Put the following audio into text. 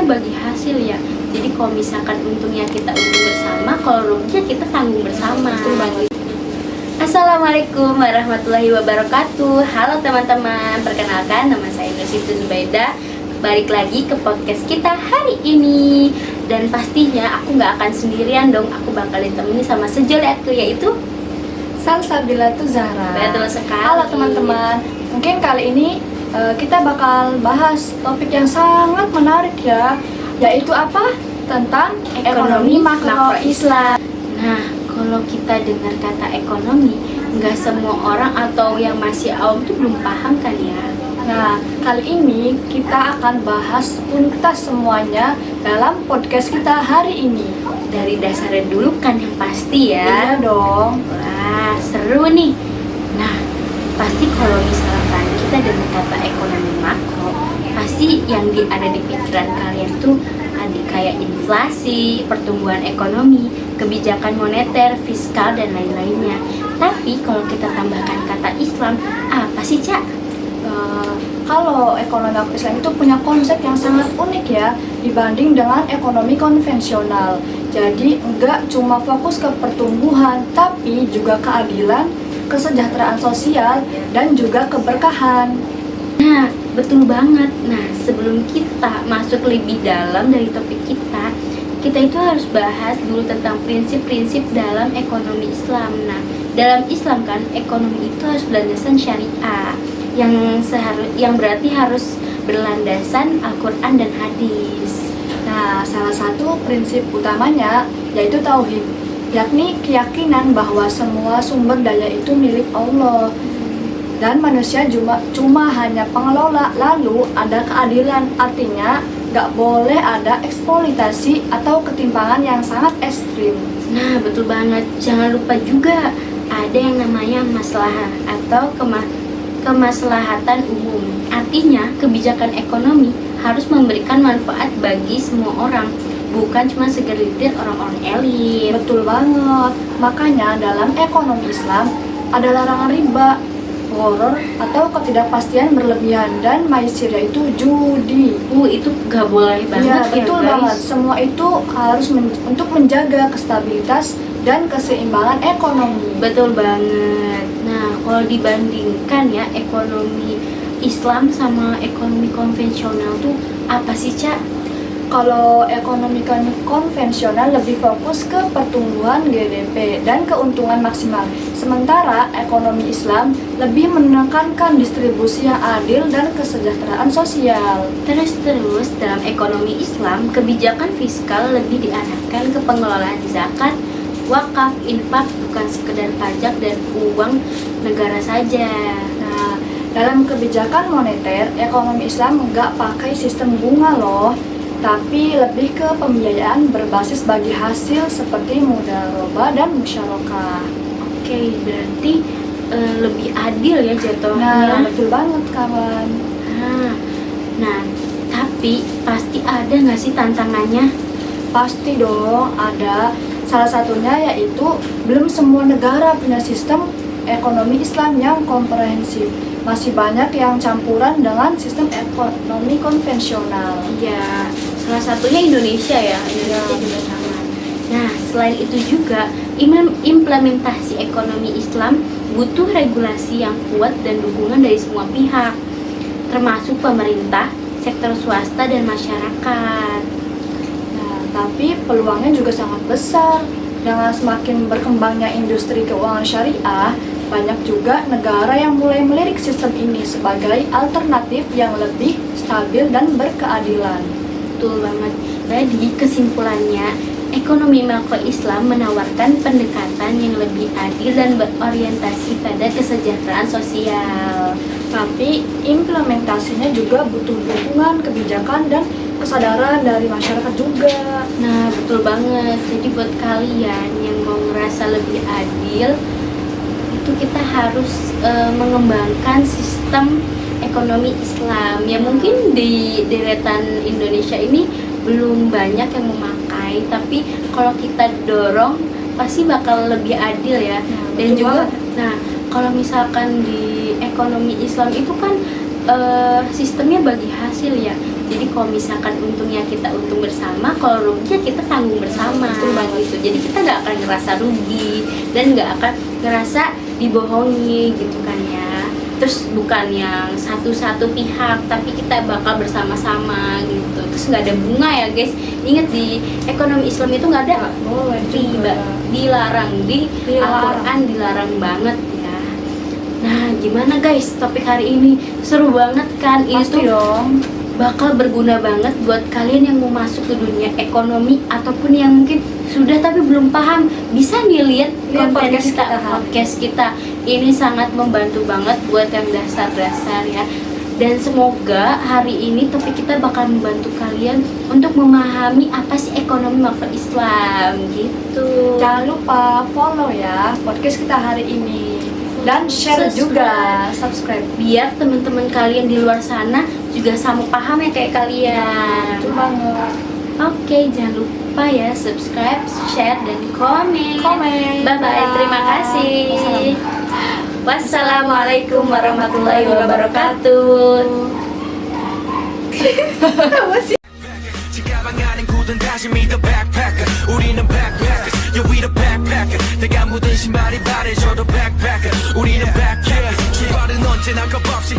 sistemnya bagi hasil ya. Jadi kalau misalkan untungnya kita untung bersama, kalau ruginya kita tanggung bersama. Betul banget. Assalamualaikum warahmatullahi wabarakatuh. Halo teman-teman, perkenalkan nama saya Nur Siti Zubaidah. Balik lagi ke podcast kita hari ini. Dan pastinya aku nggak akan sendirian dong. Aku bakal ditemani sama sejoli aku, yaitu Salsabila Zahra. Betul sekali. Halo teman-teman, mungkin kali ini kita bakal bahas topik yang sangat menarik ya, yaitu apa? Tentang ekonomi makro Islam. Nah, kalau kita dengar kata ekonomi, nggak semua orang atau yang masih awam tuh belum paham kan ya. Nah, kali ini kita akan bahas tuntas semuanya dalam podcast kita hari ini. Dari dasarnya dulu kan yang pasti ya. Iya dong. Wah, seru nih. Nah, pasti kalau misalkan kita dengar kata ekonomi makro, pasti yang ada di pikiran kalian tuh ada kayak inflasi, pertumbuhan ekonomi, kebijakan moneter, fiskal, dan lain-lainnya. Tapi kalau kita tambahkan kata Islam, apa sih, Cak? Kalau ekonomi makro Islam itu punya konsep yang sangat unik ya dibanding dengan ekonomi konvensional. Jadi enggak cuma fokus ke pertumbuhan, tapi juga keadilan, kesejahteraan sosial, dan juga keberkahan. Nah, betul banget. Nah, sebelum kita masuk lebih dalam dari topik kita itu harus bahas dulu tentang prinsip-prinsip dalam ekonomi Islam. Nah, dalam Islam kan ekonomi itu harus berlandasan syariah, yang berarti harus berlandasan Al-Quran dan hadis. Nah, salah satu prinsip utamanya yaitu tauhid, yakni keyakinan bahwa semua sumber daya itu milik Allah dan manusia cuma hanya pengelola. Lalu ada keadilan, artinya nggak boleh ada eksploitasi atau ketimpangan yang sangat ekstrim. Nah, betul banget. Jangan lupa juga ada yang namanya maslahah atau kemaslahatan umum. Artinya, kebijakan ekonomi harus memberikan manfaat bagi semua orang, bukan cuma segelintir orang-orang elit. Betul banget. Makanya dalam ekonomi Islam ada larangan riba, gharar atau ketidakpastian berlebihan, dan maisir yaitu judi. Itu gak boleh banget Ya, ya, betul guys. banget. Semua itu harus untuk menjaga kestabilitas dan keseimbangan ekonomi. Betul banget. Nah, kalau dibandingkan ya ekonomi Islam sama ekonomi konvensional tuh apa sih, Cak? Kalau ekonomi konvensional lebih fokus ke pertumbuhan GDP dan keuntungan maksimal. Sementara ekonomi Islam lebih menekankan distribusi yang adil dan kesejahteraan sosial. Terus dalam ekonomi Islam, kebijakan fiskal lebih diarahkan ke pengelolaan zakat, wakaf, infak, bukan sekedar pajak dan uang negara saja. Nah, dalam kebijakan moneter, ekonomi Islam nggak pakai sistem bunga loh, tapi lebih ke pembiayaan berbasis bagi hasil seperti mudharabah dan musyarakah. Oke, berarti lebih adil ya jatuhnya. Nah, betul banget kawan. Nah, tapi pasti ada nggak sih tantangannya? Pasti dong ada. Salah satunya yaitu belum semua negara punya sistem ekonomi Islam yang komprehensif. Masih banyak yang campuran dengan sistem ekonomi konvensional. Ya, salah satunya Indonesia ya. Indonesia juga sama. Nah, selain itu juga implementasi ekonomi Islam butuh regulasi yang kuat dan dukungan dari semua pihak, termasuk pemerintah, sektor swasta, dan masyarakat. Nah, tapi peluangnya juga sangat besar. Dengan semakin berkembangnya industri keuangan syariah, banyak juga negara yang mulai melirik sistem ini sebagai alternatif yang lebih stabil dan berkeadilan. Betul banget. Jadi kesimpulannya, ekonomi makro Islam menawarkan pendekatan yang lebih adil dan berorientasi pada kesejahteraan sosial. Tapi implementasinya juga butuh dukungan kebijakan dan kesadaran dari masyarakat juga. Nah, betul banget. Jadi buat kalian yang mau ngerasa lebih adil, itu kita harus mengembangkan sistem ekonomi Islam. Ya mungkin di deretan Indonesia ini belum banyak yang memakai, tapi kalau kita dorong pasti bakal lebih adil ya. Dan juga nah, kalau misalkan di ekonomi Islam itu kan sistemnya bagi hasil ya. Jadi kalau misalkan untungnya kita untung bersama, kalau ruginya kita tanggung bersama. Betul banget. Gitu. Jadi kita nggak akan ngerasa rugi dan nggak akan ngerasa dibohongi gitu kan ya. Terus bukan yang satu pihak, tapi kita bakal bersama-sama gitu. Terus nggak ada bunga ya guys. Ingat di ekonomi Islam itu nggak ada boleh riba, dilarang di Dilarang. Al-Quran dilarang banget ya. Nah gimana guys topik hari ini, seru banget kan? Ini Pasti tuh dong. bakal berguna banget buat kalian yang mau masuk ke dunia ekonomi ataupun yang mungkin sudah tapi belum paham. Bisa nih lihat Lihat konten podcast kita, kita. podcast kita. Ini sangat membantu banget buat yang dasar-dasar ya. Dan semoga hari ini topik kita bakal membantu kalian untuk memahami apa sih ekonomi makro Islam gitu. Jangan lupa follow ya podcast kita hari ini dan share juga, subscribe. Biar teman-teman kalian di luar sana juga sama paham ya kayak kalian. Betul banget. Oke, jangan lupa ya subscribe, share, dan komen. Komen. Bye-bye, terima kasih. Wassalamualaikum warahmatullahi wabarakatuh. 지가방 안엔 굳은 다짐이 더 backpacker 우리는 backpackers yeah we the backpacker 내가 묻은 신발이 바래져도 backpacker 우리는 backpackers 출발은 언제나 겁없이